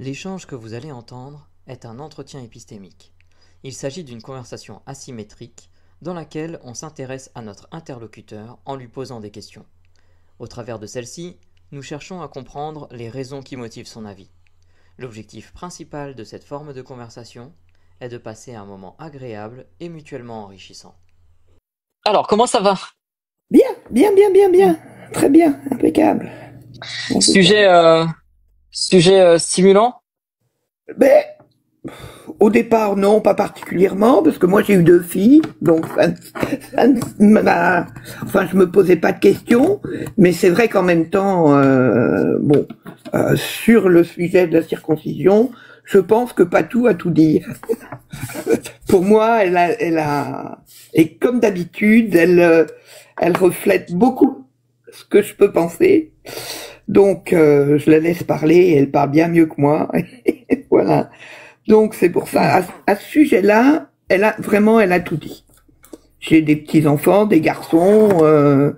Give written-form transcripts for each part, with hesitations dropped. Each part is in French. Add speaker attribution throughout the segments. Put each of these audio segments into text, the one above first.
Speaker 1: L'échange que vous allez entendre est un entretien épistémique. Il s'agit d'une conversation asymétrique dans laquelle on s'intéresse à notre interlocuteur en lui posant des questions. Au travers de celle-ci, nous cherchons à comprendre les raisons qui motivent son avis. L'objectif principal de cette forme de conversation est de passer un moment agréable et mutuellement enrichissant. Alors, comment ça va?
Speaker 2: Bien. Très bien, impeccable.
Speaker 1: Sujet, stimulant?
Speaker 2: Mais au départ, non, pas particulièrement, parce que moi j'ai eu 2 filles, donc enfin, je me posais pas de questions, mais c'est vrai qu'en même temps, sur le sujet de la circoncision, je pense que Patou a tout dit. Pour moi, et comme d'habitude, elle reflète beaucoup ce que je peux penser. Donc, je la laisse parler, et elle parle bien mieux que moi. Voilà. Donc, c'est pour ça, à ce sujet-là, elle a tout dit. J'ai des petits-enfants, des garçons,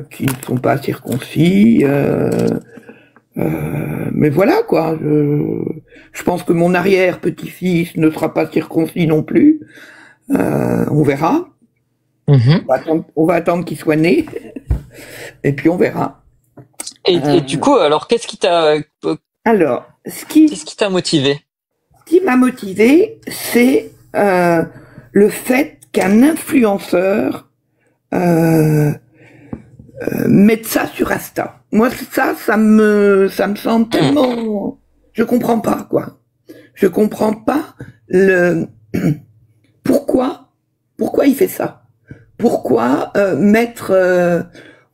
Speaker 2: qui ne sont pas circoncis, mais voilà, quoi. Je pense que mon arrière-petit-fils ne sera pas circoncis non plus. On verra. On va attendre qu'il soit né. Et puis on verra.
Speaker 1: Et du coup, alors, qu'est-ce qui t'a motivé?
Speaker 2: Ce qui m'a motivé, c'est le fait qu'un influenceur mette ça sur Insta. Moi, ça me semble tellement... Je comprends pas, quoi. Je comprends pas pourquoi il fait ça. Pourquoi mettre...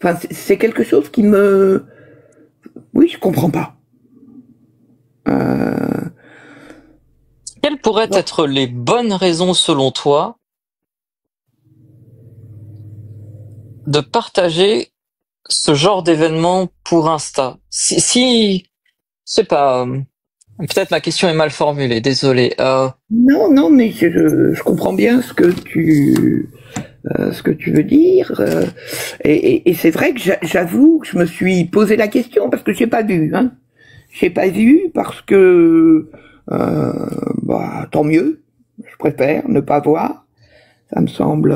Speaker 2: Enfin, c'est quelque chose qui me... Oui, je comprends pas.
Speaker 1: Quelles pourraient être les bonnes raisons, selon toi, de partager ce genre d'événement pour Insta? Si, je sais pas, peut-être ma question est mal formulée, désolé.
Speaker 2: Non, mais je comprends bien ce que tu veux dire. Et c'est vrai que j'avoue que je me suis posé la question parce que j'ai pas vu. J'ai pas vu parce que tant mieux. Je préfère ne pas voir. Ça me semble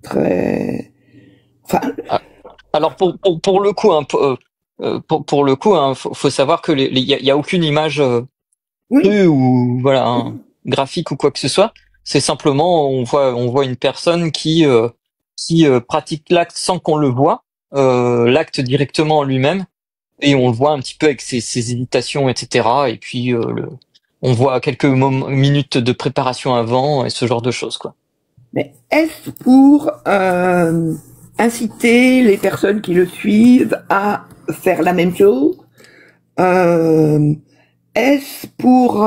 Speaker 2: très. Enfin.
Speaker 1: Alors pour le coup, pour le coup, faut savoir que il y a aucune image crue ou voilà graphique ou quoi que ce soit. C'est simplement on voit une personne qui pratique l'acte sans qu'on le voit, l'acte directement en lui-même, et on le voit un petit peu avec ses hésitations, etc. Et puis on voit quelques minutes de préparation avant et ce genre de choses, quoi.
Speaker 2: Mais est-ce pour inciter les personnes qui le suivent à faire la même chose? Est-ce pour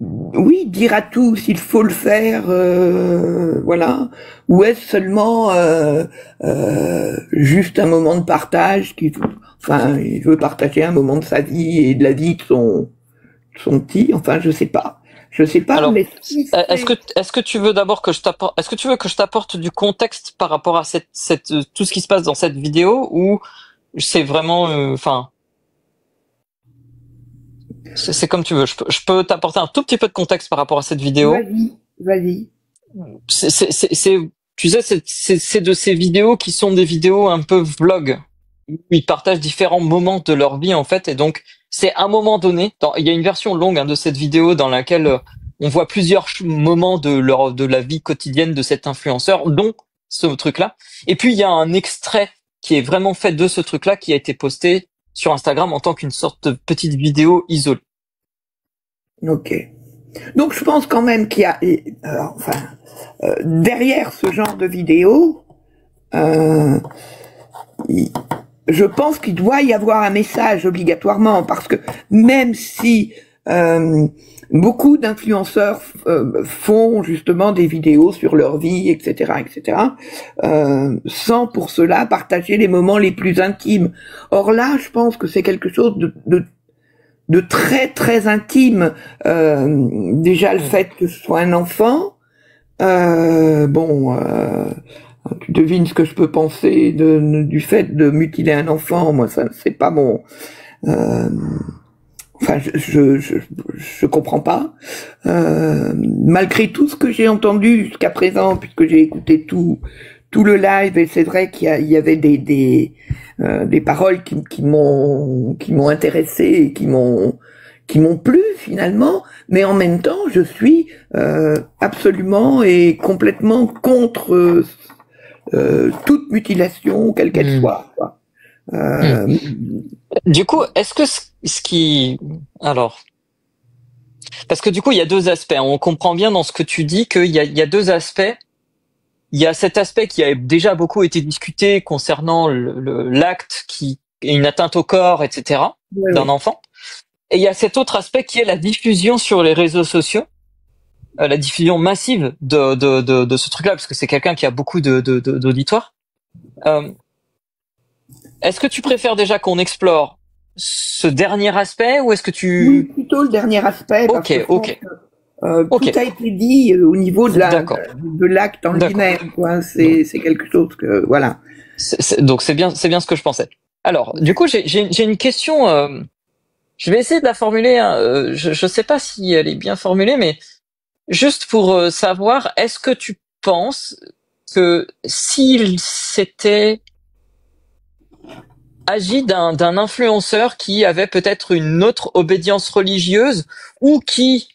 Speaker 2: oui, dire à tous il faut le faire, voilà, ou est-ce seulement juste un moment de partage il veut partager un moment de sa vie et de la vie de son petit, enfin je sais pas.
Speaker 1: Alors,
Speaker 2: mais
Speaker 1: est-ce que tu veux d'abord que je t'apporte, est-ce que tu veux que je t'apporte du contexte par rapport à tout ce qui se passe dans cette vidéo, ou c'est vraiment, enfin, c'est comme tu veux. Je peux t'apporter un tout petit peu de contexte par rapport à cette vidéo.
Speaker 2: Vas-y.
Speaker 1: Tu sais, c'est de ces vidéos qui sont des vidéos un peu vlog, où ils partagent différents moments de leur vie, en fait, et donc c'est à un moment donné. Il y a une version longue de cette vidéo dans laquelle on voit plusieurs moments de la vie quotidienne de cet influenceur, dont ce truc-là. Et puis il y a un extrait qui est vraiment fait de ce truc-là, qui a été posté sur Instagram en tant qu'une sorte de petite vidéo isolée.
Speaker 2: Ok. Donc je pense quand même qu'il y a, derrière ce genre de vidéo, je pense qu'il doit y avoir un message obligatoirement, parce que même si beaucoup d'influenceurs font justement des vidéos sur leur vie, etc., sans pour cela partager les moments les plus intimes. Or là, je pense que c'est quelque chose de très très intime. Déjà le fait que ce soit un enfant, tu devines ce que je peux penser du fait de mutiler un enfant. Moi, ça c'est pas mon. enfin, je comprends pas. Malgré tout ce que j'ai entendu jusqu'à présent, puisque j'ai écouté tout le live, et c'est vrai qu'il y avait des paroles qui m'ont intéressé et qui m'ont plu finalement, mais en même temps, je suis absolument et complètement contre toute mutilation, quelle qu'elle soit, quoi.
Speaker 1: Du coup, est-ce que alors, parce que du coup, il y a deux aspects. On comprend bien dans ce que tu dis qu'il y a deux aspects. Il y a cet aspect qui a déjà beaucoup été discuté concernant l'acte qui est une atteinte au corps, etc., d'un enfant. Et il y a cet autre aspect qui est la diffusion sur les réseaux sociaux, la diffusion massive de ce truc-là, parce que c'est quelqu'un qui a beaucoup d'auditoires. Est-ce que tu préfères déjà qu'on explore ce dernier aspect, ou est-ce que tu...
Speaker 2: Oui, plutôt le dernier aspect.
Speaker 1: Ok.
Speaker 2: Tout a été dit au niveau de l'acte en lui-même, quoi. C'est quelque chose que, voilà.
Speaker 1: Donc c'est bien ce que je pensais. Alors, du coup, j'ai une question. Je vais essayer de la formuler. Je sais pas si elle est bien formulée, mais juste pour savoir, est-ce que tu penses que s'il s'était agi d'un influenceur qui avait peut-être une autre obédience religieuse, ou qui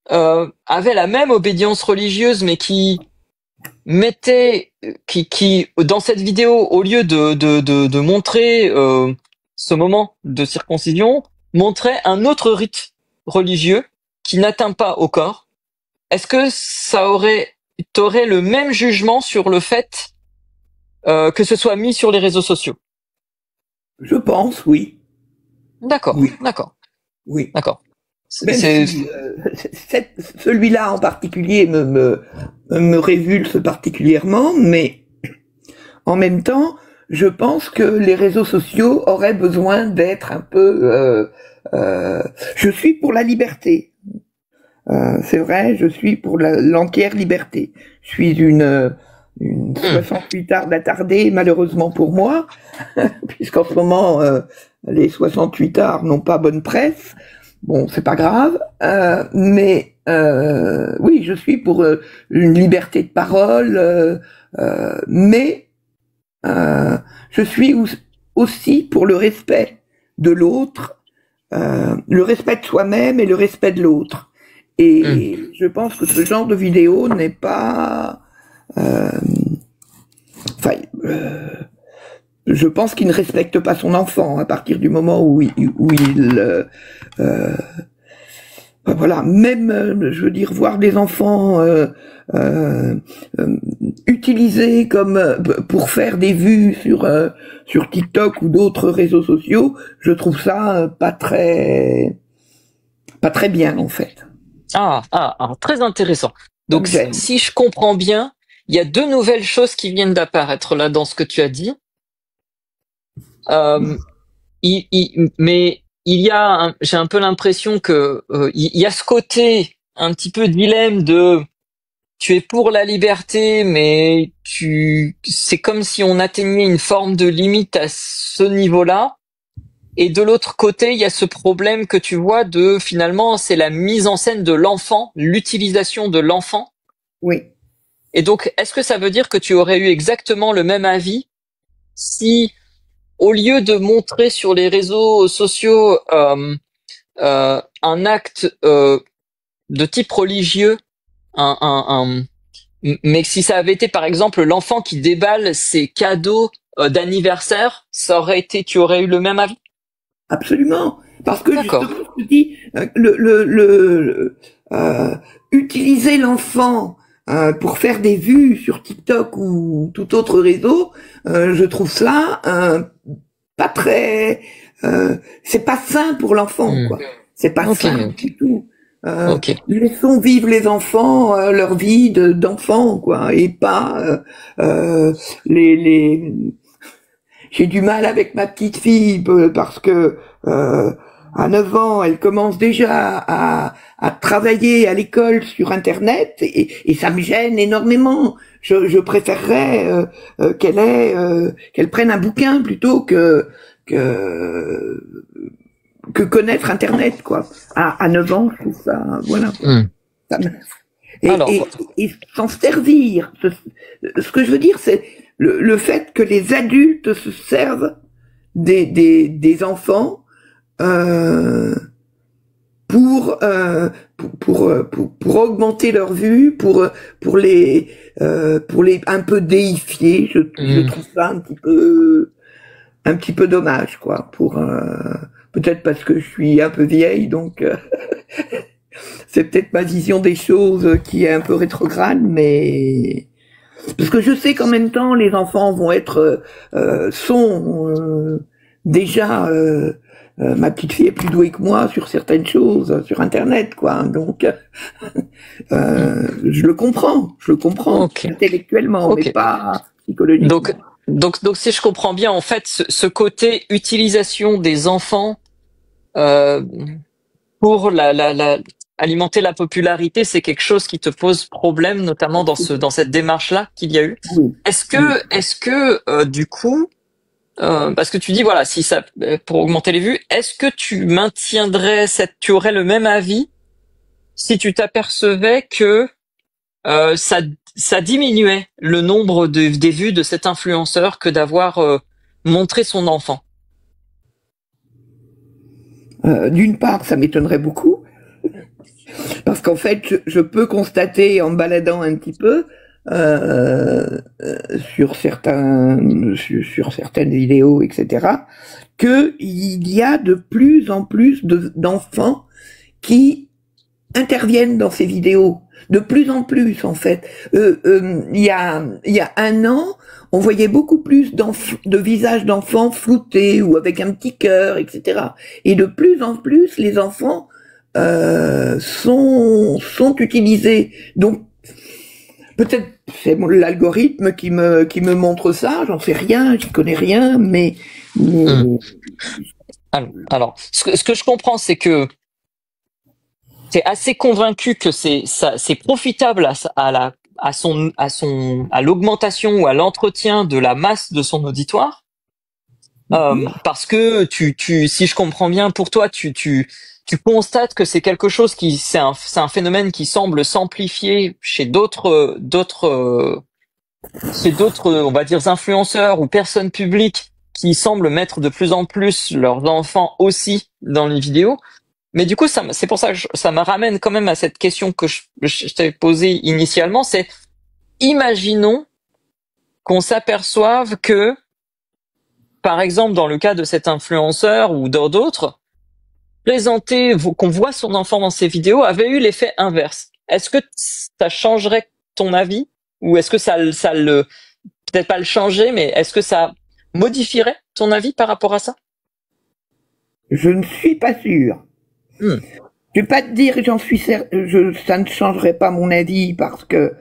Speaker 1: avait la même obédience religieuse, mais qui mettait, qui dans cette vidéo, au lieu de montrer ce moment de circoncision, montrait un autre rite religieux qui n'atteint pas au corps, est-ce que t'aurais le même jugement sur le fait que ce soit mis sur les réseaux sociaux?
Speaker 2: Je pense, oui.
Speaker 1: D'accord,
Speaker 2: oui.
Speaker 1: D'accord.
Speaker 2: Oui.
Speaker 1: D'accord.
Speaker 2: Celui-là en particulier me révulse particulièrement, mais en même temps, je pense que les réseaux sociaux auraient besoin d'être un peu... je suis pour la liberté. C'est vrai, je suis pour l'entière liberté. Je suis une 68 attardée, malheureusement pour moi, puisqu'en ce moment, les 68 arts n'ont pas bonne presse. Bon, c'est pas grave, mais oui, je suis pour une liberté de parole, mais je suis aussi pour le respect de l'autre, le respect de soi-même et le respect de l'autre. Et je pense que ce genre de vidéo n'est pas... je pense qu'il ne respecte pas son enfant à partir du moment où voilà, même, je veux dire, voir des enfants utilisés comme pour faire des vues sur TikTok ou d'autres réseaux sociaux, je trouve ça pas très bien en fait.
Speaker 1: Très intéressant. Donc si je comprends bien, il y a deux nouvelles choses qui viennent d'apparaître là dans ce que tu as dit. Mais il y a, j'ai un peu l'impression que il y a ce côté un petit peu dilemme de tu es pour la liberté, mais c'est comme si on atteignait une forme de limite à ce niveau-là. Et de l'autre côté, il y a ce problème que tu vois de finalement, c'est la mise en scène de l'enfant, l'utilisation de l'enfant.
Speaker 2: Oui.
Speaker 1: Et donc, est-ce que ça veut dire que tu aurais eu exactement le même avis si, au lieu de montrer sur les réseaux sociaux un acte de type religieux, mais si ça avait été par exemple l'enfant qui déballe ses cadeaux d'anniversaire, tu aurais eu le même avis?
Speaker 2: Absolument, parce que justement, je te dis, utiliser l'enfant pour faire des vues sur TikTok ou tout autre réseau, je trouve ça pas très, c'est pas sain pour l'enfant, quoi. C'est pas sain du tout. Laissons vivre les enfants leur vie d'enfants, quoi, et pas les j'ai du mal avec ma petite fille parce que à 9 ans, elle commence déjà à travailler à l'école sur Internet et ça me gêne énormément. Je préférerais qu'elle prenne un bouquin plutôt que que connaître Internet, quoi. À 9 ans, je trouve ça, voilà. Et s'en servir. Ce que je veux dire, c'est le fait que les adultes se servent des enfants pour augmenter leur vue, pour les un peu déifier. Je trouve ça un petit peu dommage, quoi. Peut-être parce que je suis un peu vieille, donc c'est peut-être ma vision des choses qui est un peu rétrograde, mais parce que je sais qu'en même temps les enfants vont être sont déjà ma petite fille est plus douée que moi sur certaines choses sur Internet, quoi. Donc je le comprends intellectuellement, mais pas psychologiquement.
Speaker 1: Donc si je comprends bien, en fait, ce côté utilisation des enfants pour alimenter la popularité, c'est quelque chose qui te pose problème, notamment dans cette démarche-là qu'il y a eu.
Speaker 2: Oui.
Speaker 1: Est-ce que du coup, parce que tu dis voilà, si ça pour augmenter les vues, est-ce que tu maintiendrais tu aurais le même avis si tu t'apercevais que ça diminuait le nombre des vues de cet influenceur que d'avoir montré son enfant?
Speaker 2: D'une part, ça m'étonnerait beaucoup, parce qu'en fait, je peux constater en me baladant un petit peu sur certaines vidéos, etc., que il y a de plus en plus d'enfants qui interviennent dans ces vidéos. De plus en plus, en fait. Il y a un an, on voyait beaucoup plus de visages d'enfants floutés ou avec un petit cœur, etc. Et de plus en plus, les enfants sont utilisés. Donc, peut-être c'est l'algorithme qui me montre ça. J'en sais rien, j'y connais rien, mais...
Speaker 1: Alors, ce que je comprends, c'est que t'es assez convaincu que c'est profitable à l'augmentation ou à l'entretien de la masse de son auditoire, parce que si je comprends bien, pour toi, tu constates que c'est quelque chose c'est un phénomène qui semble s'amplifier chez d'autres, on va dire, influenceurs ou personnes publiques qui semblent mettre de plus en plus leurs enfants aussi dans les vidéos. Mais du coup, c'est pour ça que ça me ramène quand même à cette question que je t'avais posée initialement, c'est imaginons qu'on s'aperçoive que, par exemple, dans le cas de cet influenceur ou d'autres, qu'on voit son enfant dans ces vidéos avait eu l'effet inverse. Est-ce que ça changerait ton avis? Ou est-ce que ça peut-être pas le changer, mais est-ce que ça modifierait ton avis par rapport à ça?
Speaker 2: Je ne suis pas sûr. Je vais pas te dire, j'en suis certain, ça ne changerait pas mon avis parce que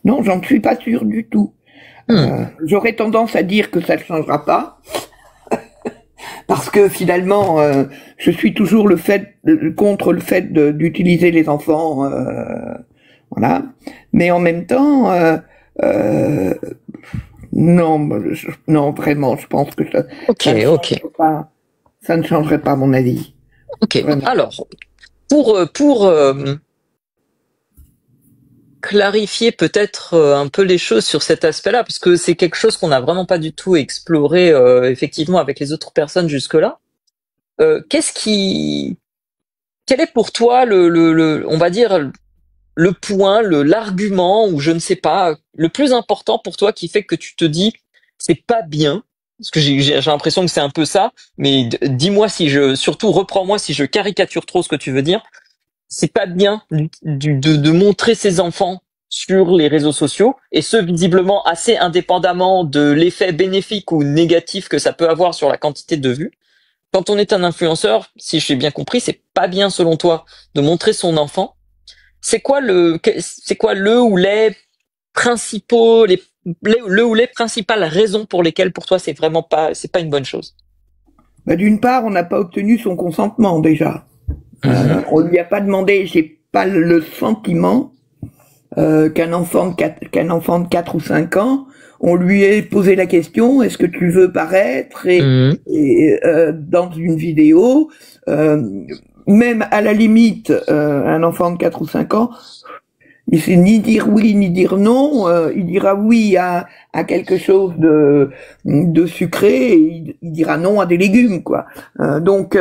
Speaker 2: non, j'en suis pas sûr du tout. J'aurais tendance à dire que ça ne changera pas parce que finalement, je suis toujours contre le fait d'utiliser les enfants, voilà. Mais en même temps, non, vraiment, je pense que ça ne changerait pas mon avis.
Speaker 1: Ok. Vraiment. Alors, pour clarifier peut-être un peu les choses sur cet aspect-là, parce que c'est quelque chose qu'on n'a vraiment pas du tout exploré effectivement avec les autres personnes jusque-là. Quel est pour toi on va dire le point, l'argument, ou je ne sais pas, le plus important pour toi qui fait que tu te dis c'est pas bien? Parce que j'ai l'impression que c'est un peu ça, mais dis-moi surtout reprends-moi si je caricature trop ce que tu veux dire. C'est pas bien de montrer ses enfants sur les réseaux sociaux, et ce visiblement assez indépendamment de l'effet bénéfique ou négatif que ça peut avoir sur la quantité de vues. Quand on est un influenceur, si j'ai bien compris, c'est pas bien selon toi de montrer son enfant. C'est quoi le ou les principaux, le ou les principales raisons pour lesquelles pour toi c'est pas une bonne chose?
Speaker 2: D'une part, on n'a pas obtenu son consentement déjà. On lui a pas demandé, j'ai pas le sentiment qu'un enfant de 4 ou 5 ans, on lui ait posé la question, est-ce que tu veux paraître dans une vidéo, même à la limite, un enfant de 4 ou 5 ans, il sait ni dire oui ni dire non, il dira oui à quelque chose de sucré et il dira non à des légumes, quoi. Donc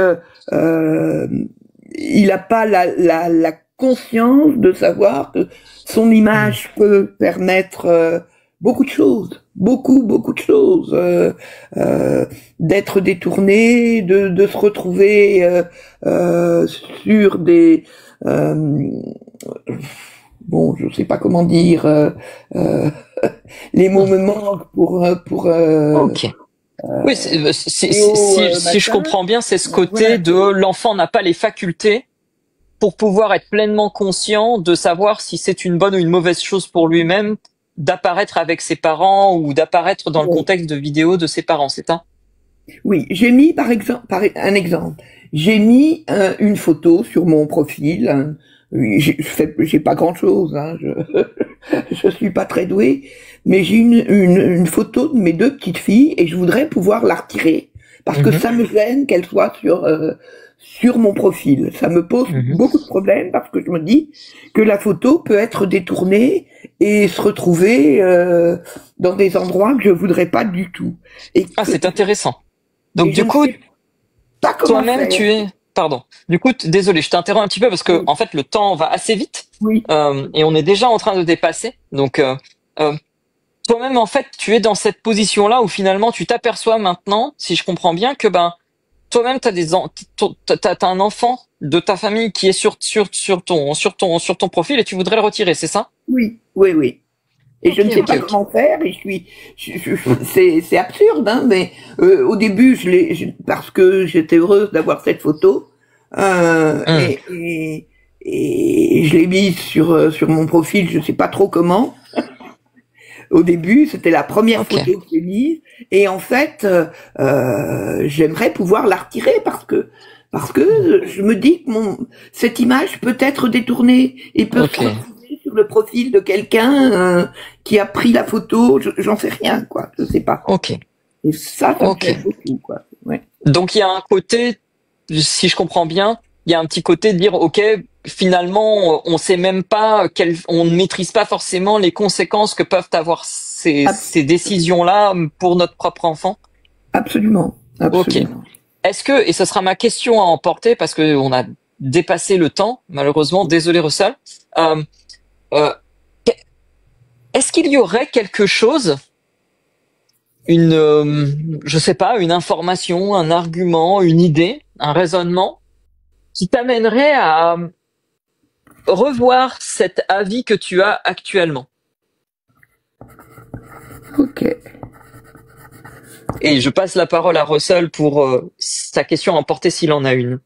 Speaker 2: il n'a pas la conscience de savoir que son image peut permettre beaucoup de choses, beaucoup de choses, d'être détourné, de se retrouver sur des bon, je sais pas comment dire, les mots me manquent pour
Speaker 1: Ok. Oui, si je comprends bien, c'est ce côté de l'enfant n'a pas les facultés pour pouvoir être pleinement conscient de savoir si c'est une bonne ou une mauvaise chose pour lui-même d'apparaître avec ses parents ou d'apparaître dans le contexte de vidéos de ses parents, c'est ça?
Speaker 2: Oui, j'ai mis par un exemple. J'ai mis une photo sur mon profil. J'ai pas grand chose, hein, je suis pas très doué, mais j'ai une photo de mes deux petites filles et je voudrais pouvoir la retirer parce que ça me gêne qu'elle soit sur mon profil. Ça me pose beaucoup de problèmes parce que je me dis que la photo peut être détournée et se retrouver dans des endroits que je voudrais pas du tout.
Speaker 1: C'est intéressant. Donc du coup, toi-même tu es... Pardon. Du coup, désolé, je t'interromps un petit peu parce que en fait le temps va assez vite et on est déjà en train de dépasser. Donc toi-même en fait tu es dans cette position-là où finalement tu t'aperçois maintenant, si je comprends bien, que toi-même t'as un enfant de ta famille qui est sur ton profil et tu voudrais le retirer, c'est ça?
Speaker 2: Oui. Et je ne sais pas comment faire, et c'est absurde, hein, mais au début, parce que j'étais heureuse d'avoir cette photo, et je l'ai mise sur mon profil, je sais pas trop comment. Au début, c'était la première photo que j'ai mise, et en fait, j'aimerais pouvoir la retirer parce que je me dis que cette image peut être détournée et peut se retrouver sur le profil de quelqu'un qui a pris la photo, j'en sais rien, quoi, je sais pas. Et ça me fait beaucoup, quoi. Ouais.
Speaker 1: Donc il y a un côté, si je comprends bien, il y a un petit côté de dire finalement on sait même pas on ne maîtrise pas forcément les conséquences que peuvent avoir ces décisions-là pour notre propre enfant.
Speaker 2: Absolument.
Speaker 1: Est-ce que, et ce sera ma question à emporter parce que on a dépassé le temps, malheureusement, désolé Russell, est-ce qu'il y aurait quelque chose, je sais pas, une information, un argument, une idée, un raisonnement qui t'amènerait à revoir cet avis que tu as actuellement?
Speaker 2: Ok.
Speaker 1: Et je passe la parole à Russell pour sa question à emporter s'il en a une.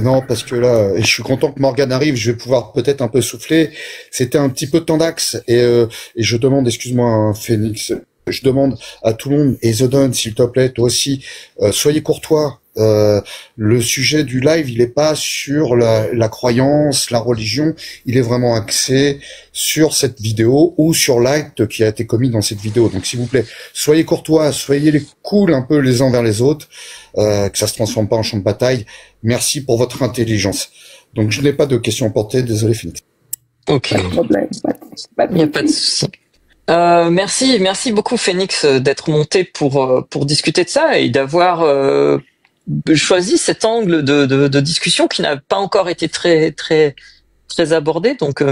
Speaker 3: Non, parce que là, je suis content que Morgane arrive, je vais pouvoir peut-être un peu souffler. C'était un petit peu de temps d'axe et je demande, excuse-moi, Phoenix, je demande à tout le monde, et Zodon, s'il te plaît, toi aussi, soyez courtois. Le sujet du live, il est pas sur la croyance, la religion, il est vraiment axé sur cette vidéo ou sur l'acte qui a été commis dans cette vidéo. Donc s'il vous plaît, soyez courtois, soyez cool un peu les uns vers les autres, que ça se transforme pas en champ de bataille. Merci pour votre intelligence. Donc je n'ai pas de questions portées, désolé Phoenix.
Speaker 2: Ok. Pas de problème,
Speaker 1: il n'y a pas de souci. Merci beaucoup Phoenix d'être monté pour discuter de ça et d'avoir choisi cet angle de discussion qui n'a pas encore été très abordé. Donc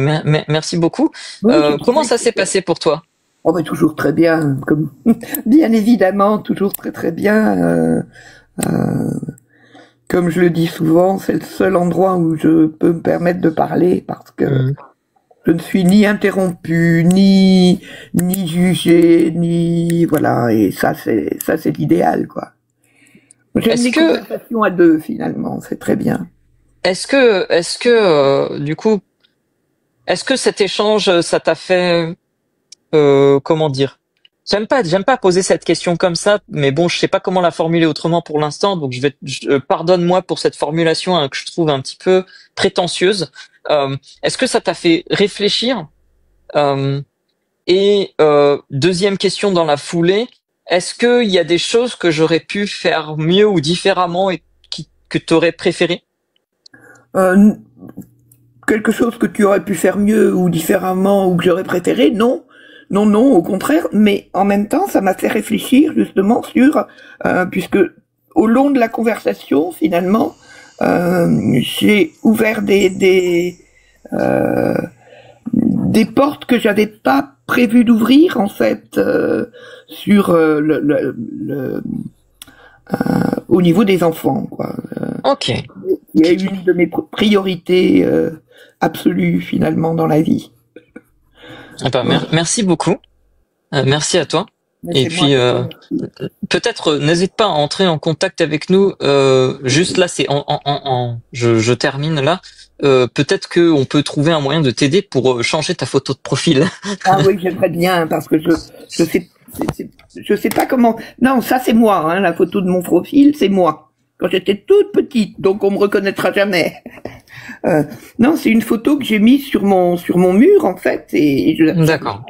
Speaker 1: merci beaucoup. Comment ça s'est passé pour toi?
Speaker 2: Oh ben toujours très bien, bien évidemment, toujours très bien. Comme je le dis souvent, c'est le seul endroit où je peux me permettre de parler parce que je ne suis ni interrompu, ni jugé, ni voilà, et ça c'est l'idéal, quoi. J'aime les conversations à deux finalement, c'est très bien.
Speaker 1: Est-ce que du coup, est-ce que cet échange, ça t'a fait comment dire, J'aime pas poser cette question comme ça, mais bon, je sais pas comment la formuler autrement pour l'instant, donc pardonne-moi pour cette formulation hein, que je trouve un petit peu prétentieuse. Est-ce que ça t'a fait réfléchir? Deuxième question dans la foulée, est-ce qu'il y a des choses que j'aurais pu faire mieux ou différemment et que tu aurais préféré?
Speaker 2: Quelque chose que tu aurais pu faire mieux ou différemment ou que j'aurais préféré? Non. Non, non, au contraire, mais en même temps, ça m'a fait réfléchir justement sur, puisque au long de la conversation, finalement, j'ai ouvert des portes que j'avais pas prévu d'ouvrir en fait sur au niveau des enfants, quoi.
Speaker 1: Ok.
Speaker 2: Il y a une de mes priorités absolues finalement dans la vie.
Speaker 1: Eh ben, merci beaucoup. Merci à toi. Et puis peut-être n'hésite pas à entrer en contact avec nous. Juste là, c'est je termine là. Peut-être que on peut trouver un moyen de t'aider pour changer ta photo de profil.
Speaker 2: Ah oui, j'aimerais bien parce que je sais pas comment. Non, ça c'est moi. Hein, la photo de mon profil, c'est moi quand j'étais toute petite, donc on me reconnaîtra jamais. Non, c'est une photo que j'ai mise sur mon mur en fait et je l'ai
Speaker 1: D'accord.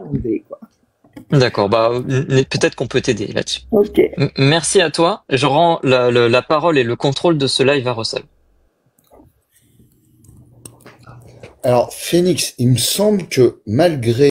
Speaker 1: D'accord, bah peut-être qu'on peut t'aider là-dessus.
Speaker 2: Ok.
Speaker 1: Merci à toi. Je rends la parole et le contrôle de ce live à Russell.
Speaker 3: Alors, Phoenix, il me semble que malgré